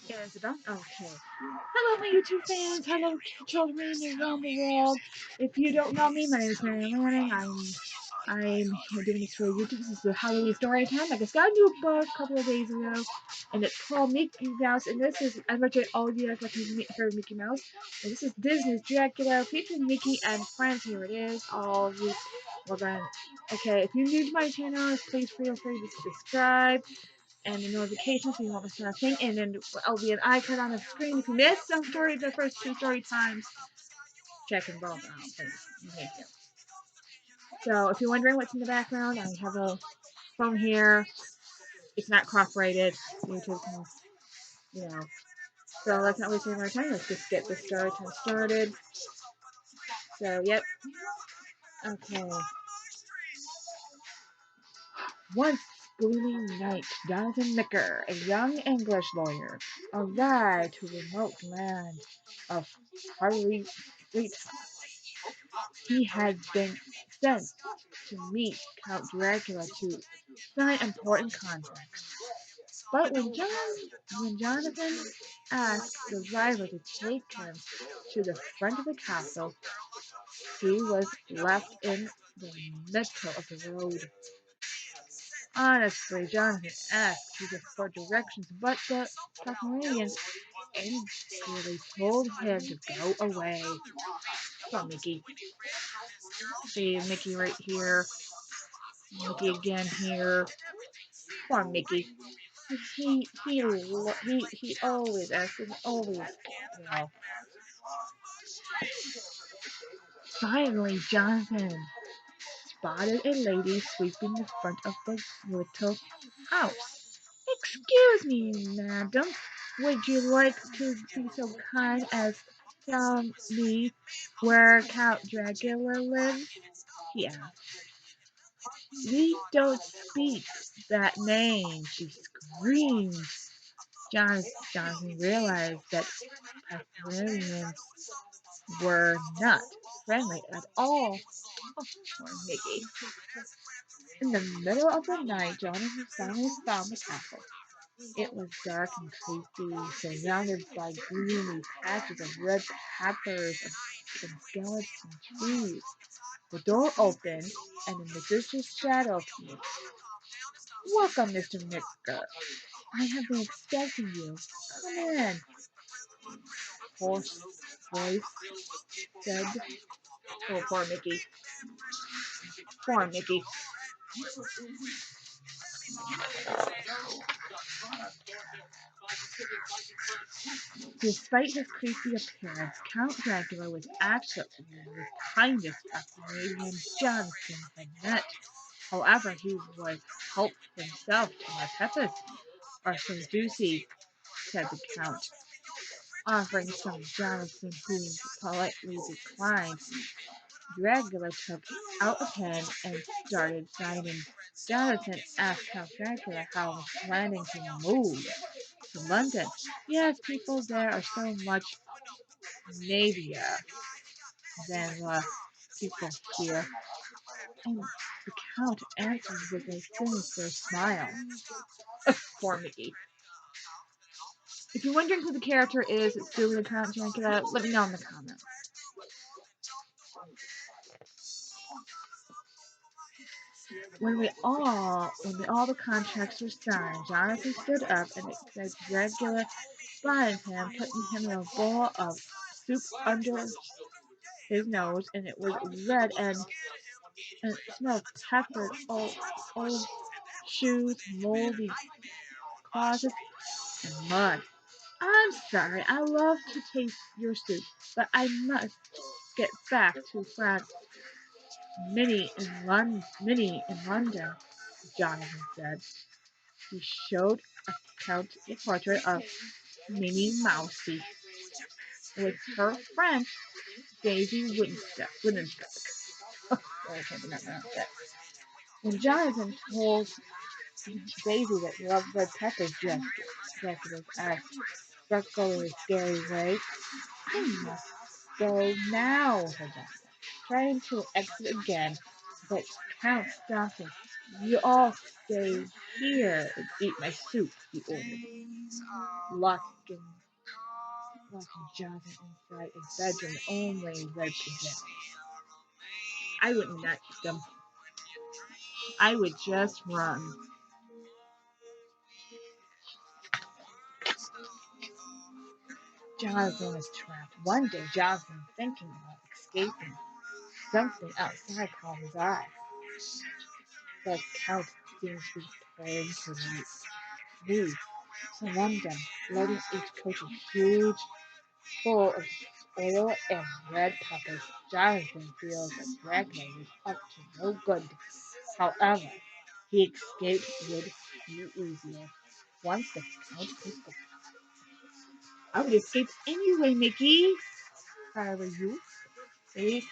Is it done? Okay. Hello, my YouTube fans. Hello, children around the world. If you don't know me, my name is Mary Lanning. I'm doing this for YouTube. This is the Halloween story time. I just got a new book a couple of days ago, and it's called Mickey Mouse. And this is I mentioned all you guys like heard Mickey Mouse. And this is Disney's Dracula featuring Mickey and friends. Here it is. All of you. Well then, okay. If you're new to my channel, please feel free to subscribe and the notifications so you won't miss nothing. And then there'll be an icon on the screen. If you missed the first two story times, check them both out, please. Thank you. So if you're wondering what's in the background, I have a phone here. It's not copyrighted. YouTube can, you know. So let's not waste any more time. Let's just get this story time started. So, yep. Okay. Once gloomy night, Jonathan Micker, a young English lawyer, arrived to the remote land of Harley Street. He had been sent to meet Count Dracula to sign important contracts. But when Jonathan asked the driver to take him to the front of the castle, he was left in the middle of the road. Honestly, Jonathan asked Jesus for directions, but the Tasmanian angrily told him to go away. Poor Mickey. See Mickey right here. Mickey again here. Poor Mickey. He always asks and always, you know. Finally, Jonathan spotted a lady sweeping the front of the little house. Excuse me, madam. Would you like to be so kind as tell me where Count Dracula lives? He asked. We don't speak that name, she screamed. Jonathan realized that Tasmanians were not friendly at all. Oh, poor Mickey. In the middle of the night, Jonathan finally found the castle. It was dark and creepy, surrounded by gloomy patches of red peppers and skeleton trees. The door opened, and a magician's shadow appeared. Welcome, Mr. Micker. I have been expecting you. Come in. Hoarse voice said. Oh, poor Mickey. Poor Mickey. Despite his creepy appearance, Count Dracula was actually the kindest Tasmanian Jonathan had met. However, he would help himself to my peppers are so juicy, said the Count, offering some Jonathan who politely declined. Dracula took out a pen and started signing. Jonathan asked Count Dracula how he was planning to move to London. Yes, people there are so much navier than people here. And the Count answered with a sinister smile. Poor Mickey. If you're wondering who the character is that's doing the Count Dracula, let me know in the comments. When all the contracts were signed, Jonathan stood up and said Dracula spotted him, putting him in a bowl of soup under his nose, and it was red and it smelled peppered, old shoes, moldy closets, and mud. I'm sorry, I love to taste your soup, but I must get back to France. Minnie in London, Jonathan said. He showed a count a portrait of Minnie Mousy with her friend Daisy Widdenspoon. Oh, I can't pronounce that. When Jonathan told Daisy that loved red peppers, Dracula's asked Sparkle in a scary way. I must go now, said Jonathan, trying to exit again. But Count Stockton, you all stay here and eat my soup, he ordered, locking, locking Jonathan inside a bedroom only in red pajamas. I wouldn't let them. I would just run. Jonathan was trapped. One day, Jonathan, thinking about escaping, something outside caught his eye. The Count seemed to be preparing to leave to London, loading each coach with huge full of oil and red peppers. Jonathan feels that Dracula was up to no good. However, he escaped would be easier once the Count was gone. I would escape anyway, Mickey. If I were you. See?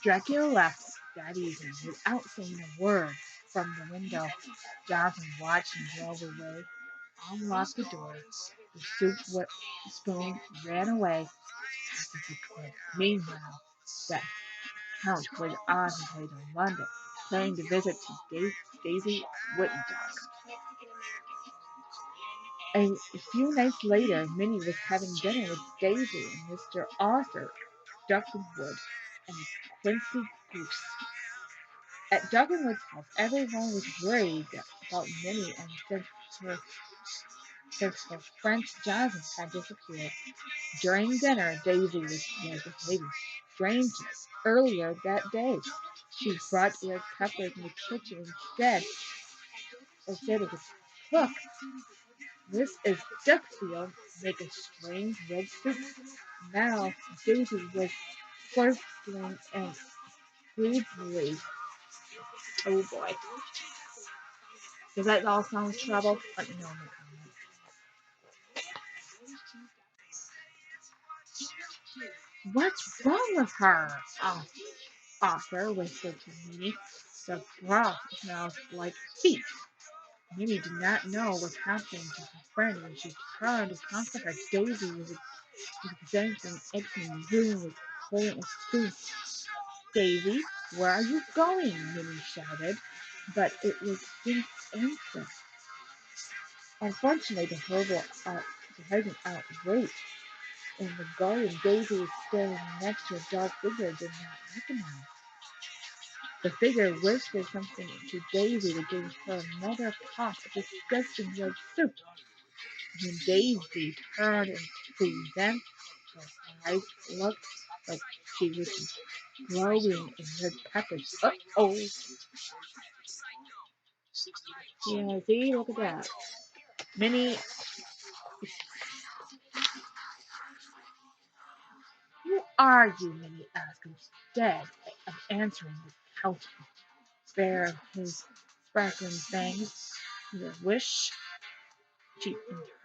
Dracula left that evening without saying a word. From the window, Jonathan watched him drove away, unlocked the door. The spoon ran away as fast as he could. Meanwhile, the Count was on his way to London, planning to visit Daisy Whittington. A few nights later, Minnie was having dinner with Daisy and Mr. Arthur Duckwood and Quincy Goose. At Duckwood's house, everyone was worried about Minnie, and since her friend Jonathan had disappeared. During dinner, Daisy was misbehaving strangely. Earlier that day, she brought red peppers in the kitchen instead of the cook. This is Duckfield, make a strange red soup. Now Daisy was flirting and greedily. Oh boy. Does that all sound trouble? Let me know in the comments. What's wrong with her? Arthur whispered to Minnie. The broth smells like feet. Minnie did not know what happened to her friend when she turned to comfort her. Daisy was examining Edmund, who was holding a spoon. Daisy, where are you going? Minnie shouted, but it was didn't answer. Unfortunately, the husband outraged. In the garden, Daisy was standing next to a dark figure did not recognize. The figure whispered something to Daisy that gave her another pot of disgusting red soup. When Daisy turned to them, her eyes looked like she was glowing in red peppers. Uh-oh. Yeah, see, look at that. Minnie, who are you? Minnie asked instead of answering the couch bare his sparkling fangs. With a wish, she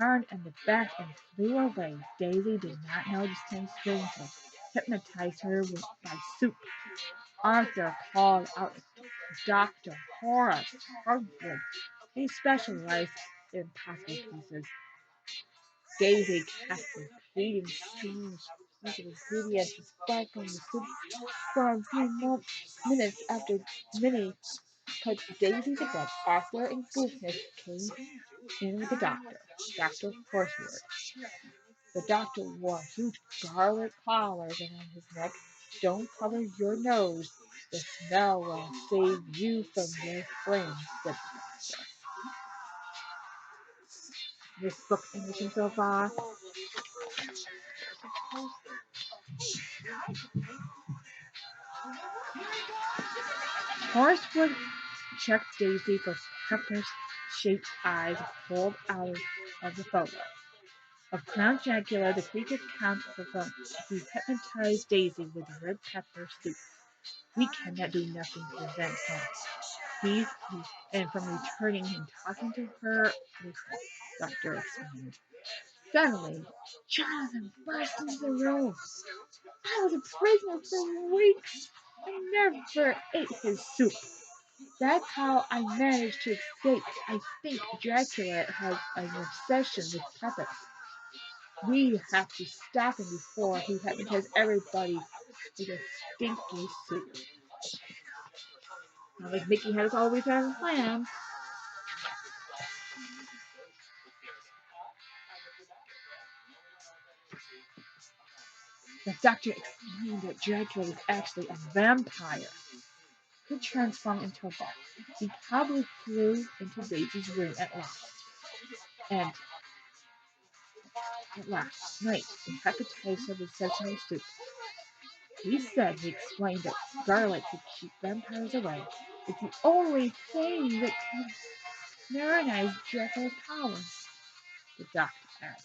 turned in the back and flew away. Daisy did not know the same feeling had hypnotized her by soup. Arthur called out Dr. Horace Hardwood. He specialized in impossible cases. Daisy kept repeating strange ingredients to sparkling the soup for a few minutes after Minnie put Daisy to bed. Arthur and Goofness came in with the doctor, Dr. Horseward. The doctor wore huge scarlet collars around his neck. Don't cover your nose. The smell will save you from your friends, said the doctor. This book interesting so far. Horseward checked Daisy for pepper-shaped eyes pulled out of the photo. Of Count Dracula, the creature Count Perform. He hypnotized Daisy with red pepper soup. We cannot do nothing to prevent him. And from returning and talking to her, the doctor explained. Suddenly, Jonathan burst into the room. I was a prisoner for weeks. I never ate his soup. That's how I managed to escape. I think Dracula has an obsession with peppers. We have to stop him before he hypnotizes everybody with a stinky soup. Not like Mickey has always had a plan. The doctor explained that Dracula was actually a vampire who transformed into a bat. He probably flew into Daisy's room and at last night and hypnotized her with sesame soup. He explained that garlic to keep vampires away. It's the only thing that can neutralize Dracula's powers, the doctor added.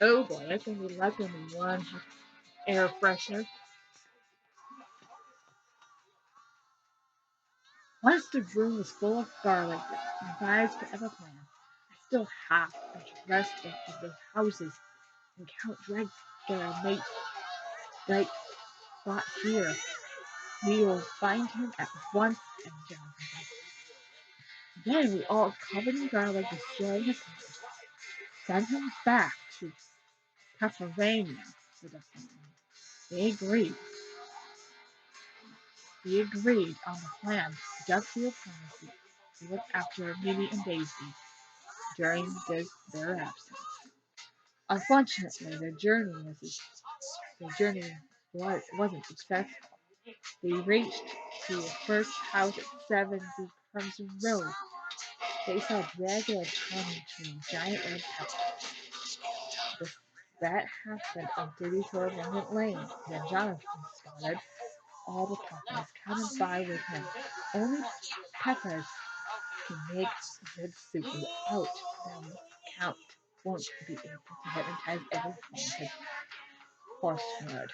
Oh boy, that's gonna be like only one air freshener. Once the room was full of garlic, the vampires could ever plan. I still have the rest of the houses, and Count Dracula made right spot here. We will find him at once, and Jonathan. Then we all covered in garlic, destroying his house. Send him back to Pennsylvania with the family. They agreed. They agreed on the plan. Duffield promised to look after Minnie and Daisy during their absence. Unfortunately, the journey wasn't successful. They reached the first house at 70 Crimson Road. They saw Dracula turning to a giant red pepper. That happened on 34 Remnant Lane. Then Jonathan spotted all the peppers coming by with him. Only peppers can make good soup without them. Count won't be able to hypnotize everyone with horse word.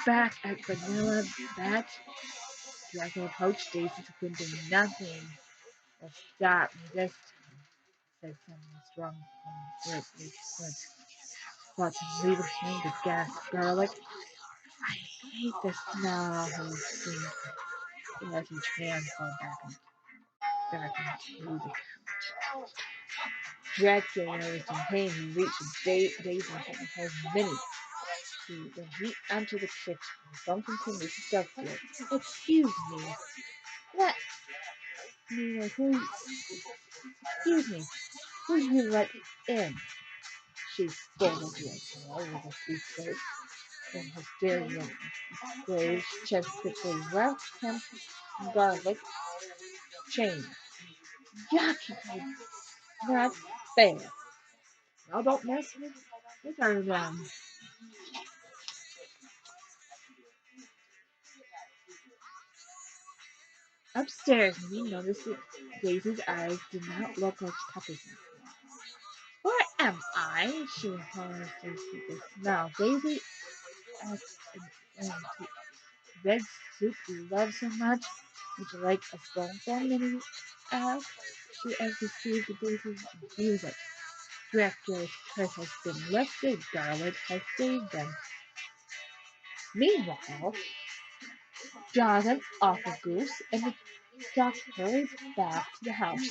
Back at Vanilla Bat, Dracula approached Daisy who could do nothing but stop me this time, said someone strong and good. But to leave him the gas garlic. I hate the smell, he screamed as he transformed back into the couch. Dracula was in pain. He reached Daisy and held Minnie. When he entered the kitchen, he bumped into Mrs. Duffield. Excuse me. Let me know who. Excuse me. Who you let in? She scolded Dracula with a toothpick in his hysteria. Graves chest quickly wrapped him in garlic chain. Yucky, not fair. Now don't mess with her then. Upstairs, we noticed that Daisy's eyes did not look like Pepper's. Where am I? She paused as the smell. Daisy asked to red soup you love so much. Would you like a spoonful, Minnie asked. She as received the Daisy's refusal. Dracula's curse has been lifted. Garlic has saved them. Meanwhile, Jonathan, Uncle Goose, and the duck hurried back to the house.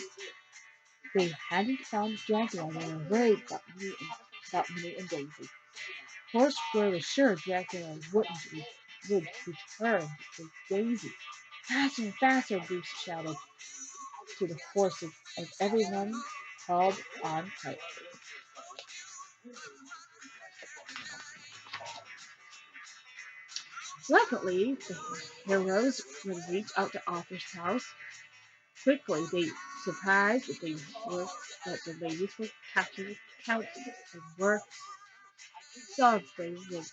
They hadn't found Dracula. They were worried about Minnie and Daisy. Foursquare was sure Dracula would return with Daisy. Faster and faster, Goose shouted to the horses as everyone held on tight. Luckily, the heroes would reach out to Arthur's house. Quickly, they surprised that the ladies were captured couches and were celebrated with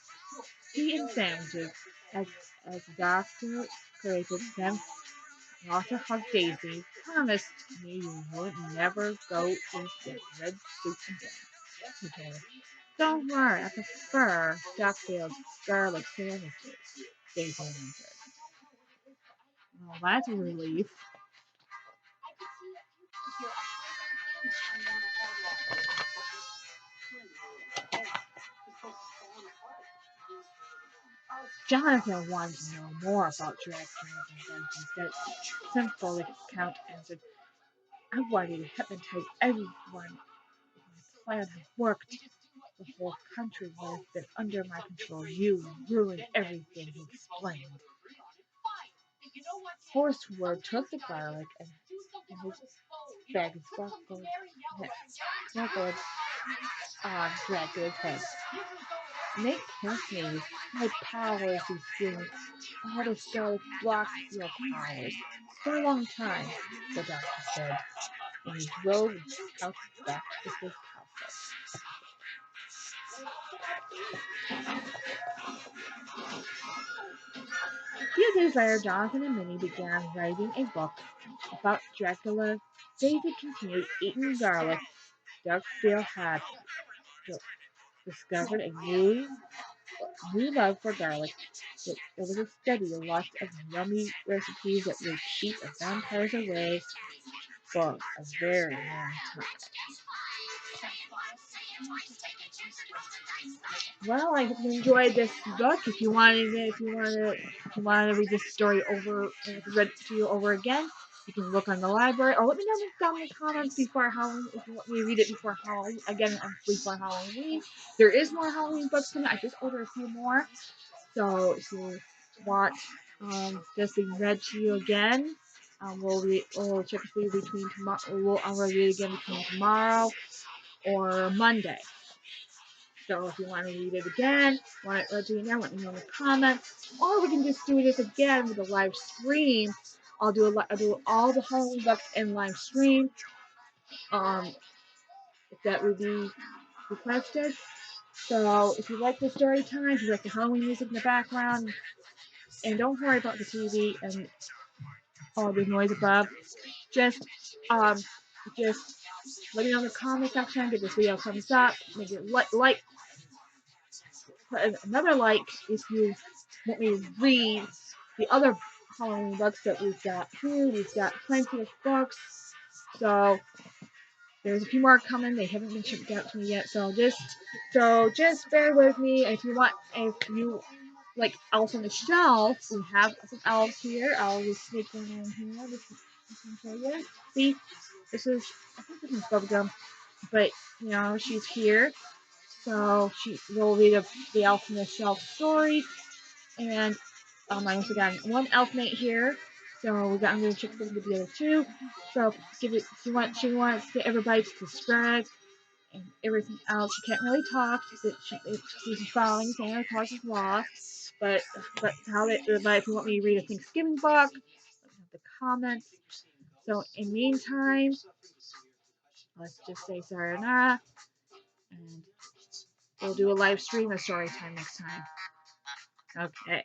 tea and sandwiches as the doctor created them. Walter hugged Daisy, promised me you would never go into red soup again. He told her. Don't worry, I prefer Duckfield's garlic sandwiches. Daisy answered. Well, that's a relief. Jonathan wanted to know more about Dracula's inventions. That simple account answered, I wanted to hypnotize everyone. If my plan had worked, the whole country would have been under my control. You ruined everything, he explained. Horseward took the garlic and his bag and sparkled on Dracula's head. Make him sneeze. My powers, he screamed. All this garlic blocks your powers. For a long time, the doctor said, and he drove his couch back to his castle. A few days later, Jonathan and Minnie began writing a book about Dracula. David continued eating garlic. Dugdale had discovered a new love for garlic. It was a steady lot of yummy recipes that would keep the vampires away for a very long time. Well, I hope you enjoyed this book. If you wanted to read this story over, and if you read it to you over again, you can look on the library, or let me know down in the comments before Halloween if you want me to read it before Halloween. Again, before Halloween. There is more Halloween books coming. I just ordered a few more, so if you want this being read to you again, we'll check for you between tomorrow. I'll read it again between tomorrow or Monday. So if you want to read it again, want it read to you again, let me know in the comments. Or we can just do this again with a live stream. I'll do all the Halloween books in live stream. If that would be requested. So if you like the story time, if you like the Halloween music in the background, and don't worry about the TV and all the noise above. Just um just let me know in the comment section, give this video a thumbs up, maybe like put another like if you want me to read the other Halloween books that we've got here. We've got plenty of books. So there's a few more coming. They haven't been shipped out to me yet. So just bear with me. If you like Elf on the Shelf, we have some elves here. I'll just sneak one in here. This can show you. See, I think this is Bubblegum, but she's here. So she will read the Elf on the Shelf story, and I also got one elfmate here. So I'm going to check with the other two. So give it. She wants to get everybody to subscribe and everything else. She can't really talk. She's following Santa Claus's law. But but if you want me to read a Thanksgiving book, the comments. So in the meantime, let's just say sayonara, and we'll do a live stream of story time next time. Okay.